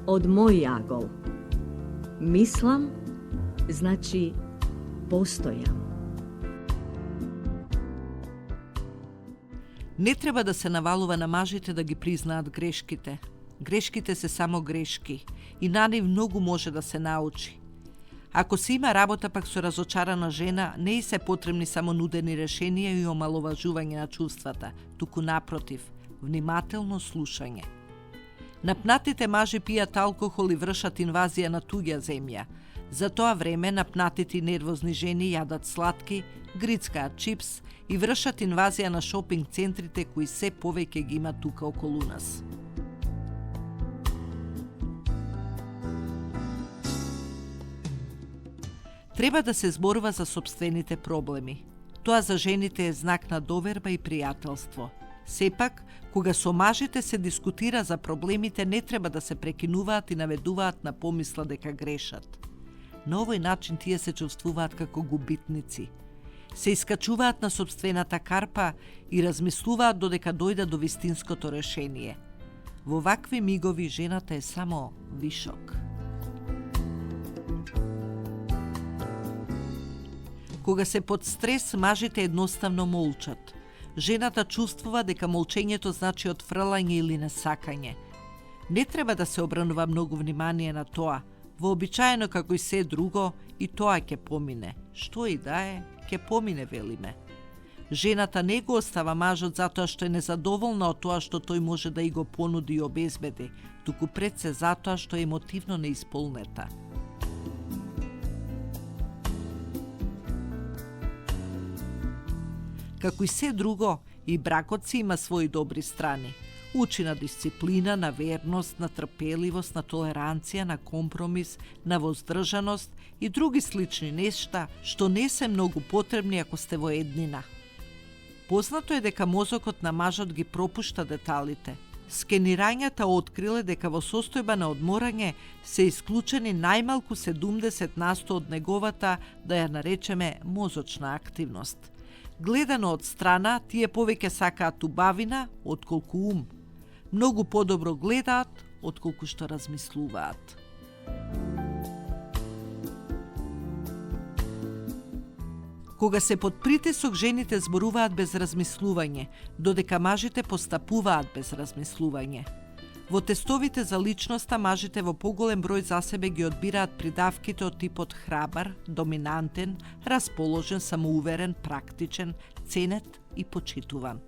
od moj jagol. Mislim, znači postojam. Не треба да се навалува на мажите да ги признаат грешките. Грешките се само грешки и на нив многу може да се научи. Ако се има работа пак со разочарана жена, не и се потребни само нудени решенија и омаловажување на чувствата, туку напротив, внимателно слушање. Напнатите мажи пијат алкохол и вршат инвазија на туѓа земја. За тоа време напнатите и нервозни жени јадат сладки, грицкаат чипс и вршат инвазија на шопинг центрите кои се повеќе ги има тука околу нас. Треба да се зборува за сопствените проблеми. Тоа за жените е знак на доверба и пријателство. Сепак, кога со мажите се дискутира за проблемите, не треба да се прекинуваат и наведуваат на помисла дека грешат. На овој начин тие се чувствуваат како губитници. Се искачуваат на собствената карпа и размислуваат додека дојда до вистинското решение. Во вакви мигови жената е само вишок. Кога се под стрес, мажите едноставно молчат. Жената чувствува дека молчењето значи отфрлање или несакање. Не треба да се обранува многу внимание на тоа. Вообичаено како и се друго, и тоа ќе помине. Што и да е, ќе помине, велиме. Жената не го остава мажот затоа што е незадоволна од тоа што тој може да и го понуди и обезбеди, туку пред се затоа што е емотивно неисполнета. Како и се друго, и бракот си има своји добри страни. Учи на дисциплина, на верност, на трпеливост, на толеранција, на компромис, на воздржаност и други слични нешта, што не се многу потребни ако сте во еднина. Познато е дека мозокот на мажот ги пропушта деталите. Скенирањата откриле дека во состојба на одморање се исклучени најмалку 70% од неговата, да ја наречеме, мозочна активност. Гледано од страна, тие повеќе сакаат убавина, отколку ум. Многу подобро гледаат, отколку што размислуваат. Кога се под притисок, жените зборуваат без размислување, додека мажите постапуваат без размислување. Во тестовите за личноста, мажите во поголем број за себе ги одбираат придавките од типот храбар, доминантен, расположен, самоуверен, практичен, ценет и почитуван.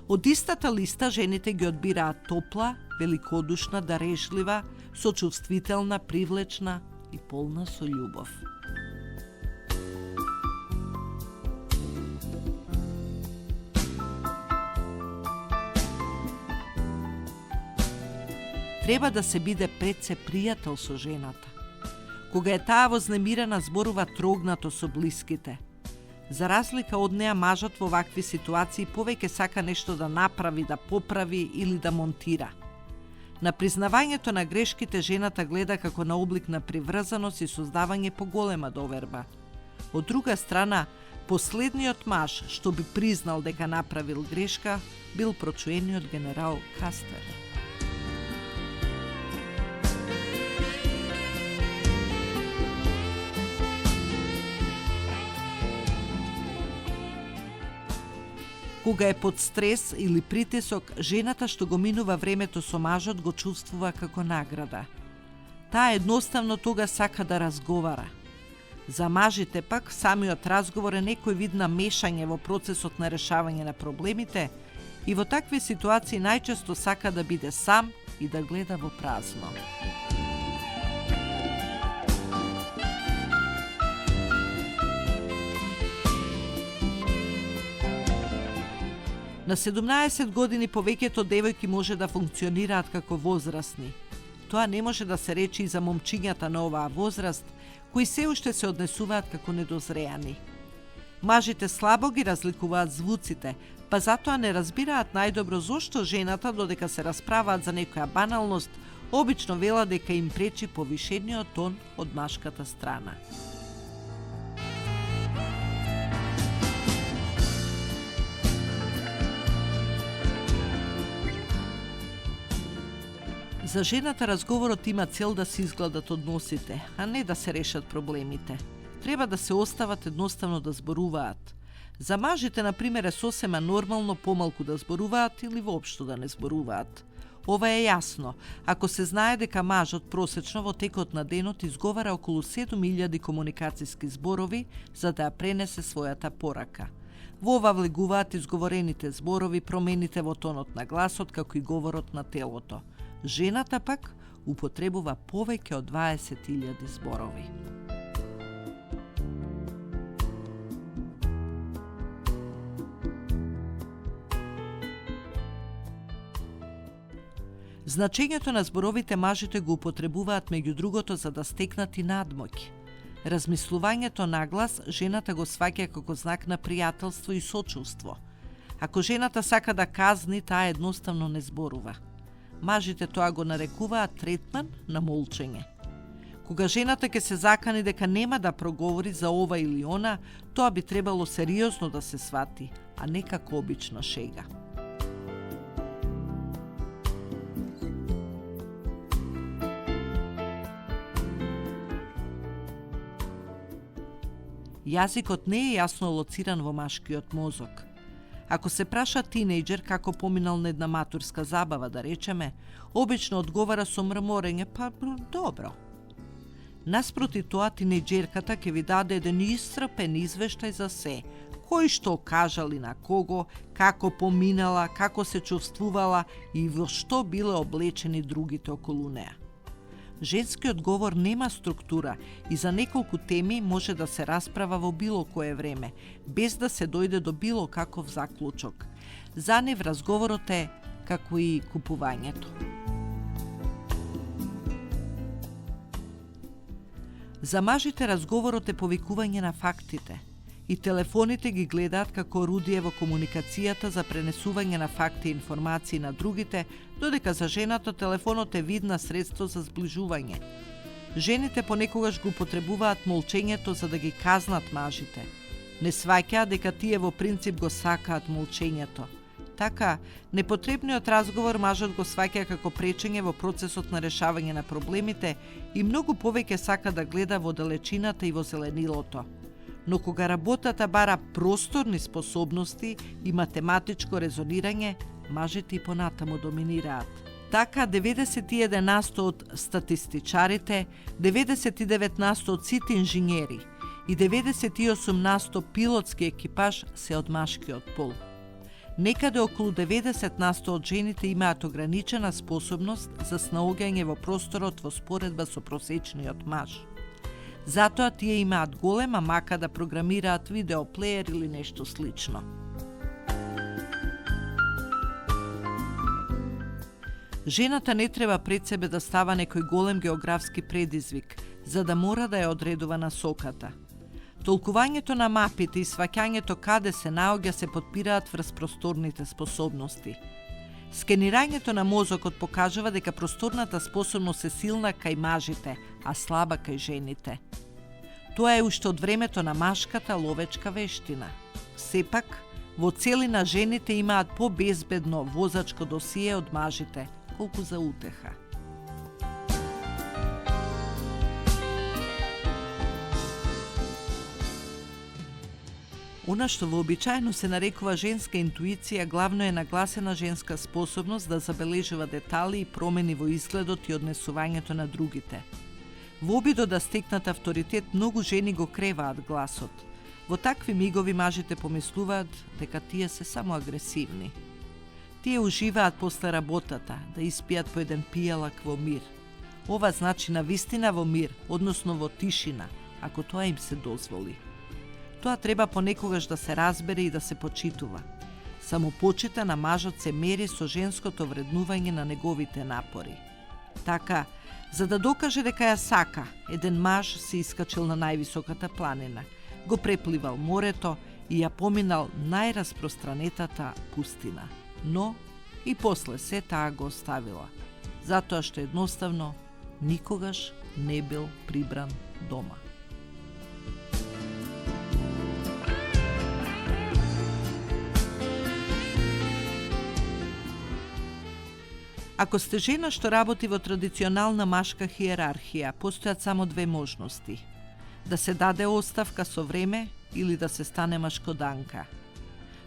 Од истата листа жените ги одбираат топла, великодушна, дарежлива, сочувствителна, привлечна и полна со љубов. Треба да се биде пред се пријател со жената. Кога е таа вознемирена, зборува трогнато со блиските. За разлика од неа, мажот во вакви ситуации повеќе сака нешто да направи, да поправи или да монтира. На признавањето на грешките жената гледа како на облик на приврзаност и создавање поголема доверба. Од друга страна, последниот маж што би признал дека направил грешка, бил прочуениот генерал Кастер. Кога е под стрес или притисок, жената што го минува времето со мажот го чувствува како награда. Таа едноставно тога сака да разговара. За мажите пак, самиот разговор е некој вид на мешање во процесот на решавање на проблемите и во такви ситуации најчесто сака да биде сам и да гледа во празно. На 17 години повеќето девојки може да функционираат како возрастни. Тоа не може да се рече и за момчињата на оваа возраст, кои се уште се однесуваат како недозреани. Мажите слабо ги разликуваат звуците, па затоа не разбираат најдобро зошто жената, додека се расправаат за некоја баналност, обично вела дека им пречи повишениот тон од машката страна. За жената разговорот има цел да се изгладат односите, а не да се решат проблемите. Треба да се остават едноставно да зборуваат. За мажите, например, е сосема нормално помалку да зборуваат или воопшто да не зборуваат. Ова е јасно, ако се знае дека мажот просечно во текот на денот изговара околу 7000 комуникацијски зборови за да ја пренесе својата порака. Во ова влегуваат изговорените зборови, промените во тонот на гласот, како и говорот на телото. Жената пак употребува повеќе од 20.000 зборови. Значењето на зборовите мажите го употребуваат меѓу другото за да стекнат и надмоќ. Размислувањето на глас жената го сваќа како знак на пријателство и сочувство. Ако жената сака да казни, таа едноставно не зборува. Мажите тоа го нарекуваат третман на молчење. Кога жената ќе се закани дека нема да проговори за ова или она, тоа би требало сериозно да се свати, а не како обична шега. Јазикот не е јасно лоциран во машкиот мозок. Ако се праша тинејџер како поминал на една матурска забава, да речеме, обично одговара со мрморење, па добро. Наспроти тоа, тинејџерката ќе ви даде еден исцрпен извештај за се, кој што кажали на кого, како поминала, како се чувствувала и во што биле облечени другите околу неа. Женскиот говор нема структура и за неколку теми може да се расправа во било кое време, без да се дојде до било каков заклучок. За нив разговорот е како и купувањето. За мажите разговорот е повикување на фактите и телефоните ги гледаат како орудие во комуникацијата за пренесување на факти и информации на другите, додека за жената телефонот е видна средство за зближување. Жените понекогаш го употребуваат молчењето за да ги казнат мажите. Не сваќаат дека тие во принцип го сакаат молчењето. Така, непотребниот разговор мажот го сваќа како пречење во процесот на решавање на проблемите и многу повеќе сака да гледа во далечината и во зеленилото. Но кога работата бара просторни способности и математичко резонирање, мажите и понатаму доминираат. Така 91% од статистичарите, 99% од сите инженери и 98% пилотски екипаж се од машкиот пол. Некаде околу 90% од жените имаат ограничена способност за снаоѓање во просторот во споредба со просечниот маж. Затоа тие имаат голема мака да програмираат видеоплеер или нешто слично. Жената не треба пред себе да става некој голем географски предизвик, за да мора да ја одредува насоката. Толкувањето на мапите и сваќањето каде се наоѓа се подпираат врз просторните способности. Скенирањето на мозокот покажува дека просторната способност е силна кај мажите, а слаба кај жените. Тоа е уште од времето на машката ловечка вештина. Сепак, во целина жените имаат побезбедно возачко досие од мажите, колку за утеха. Она што вообичаено се нарекува женска интуиција, главно е нагласена женска способност да забележува детали и промени во изгледот и однесувањето на другите. Во обидот да стекнат авторитет, многу жени го креваат гласот. Во такви мигови мажите помислуваат дека тие се само агресивни. Тие уживаат после работата да испијат по еден пијалак во мир. Ова значи навистина во мир, односно во тишина, ако тоа им се дозволи. Тоа треба понекогаш да се разбере и да се почитува. Самопочита на мажот се мери со женското вреднување на неговите напори. Така, за да докаже дека ја сака, еден маж се искачил на највисоката планина, го препливал морето и ја поминал најраспространетата пустина. Но и после се таа го оставила, затоа што едноставно никогаш не бил прибран дома. Ако сте жена што работи во традиционална машка хиерархија, постојат само две можности. Да се даде оставка со време или да се стане машкоданка.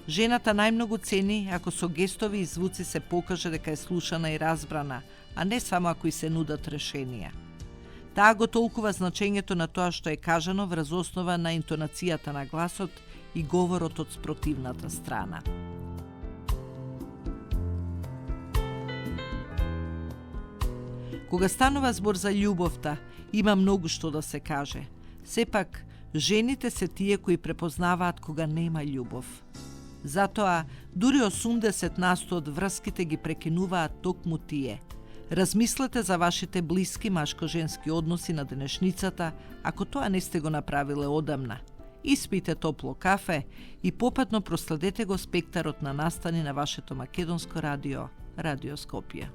Жената најмногу цени ако со гестови и звуци се покаже дека е слушана и разбрана, а не само ако и се нудат решенија. Таа го толкува значењето на тоа што е кажано врз основа на интонацијата на гласот и говорот од спротивната страна. Кога станува збор за љубовта, има многу што да се каже. Сепак, жените се тие кои препознаваат кога нема љубов. Затоа, дури 80% од врските ги прекинуваат токму тие. Размислете за вашите блиски машко-женски односи на денешницата, ако тоа не сте го направиле одамна. Испите топло кафе и попатно проследете го спектарот на настани на вашето македонско радио, Радио Скопје.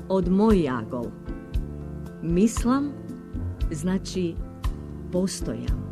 Од мој агол. Мислам, значи постојам.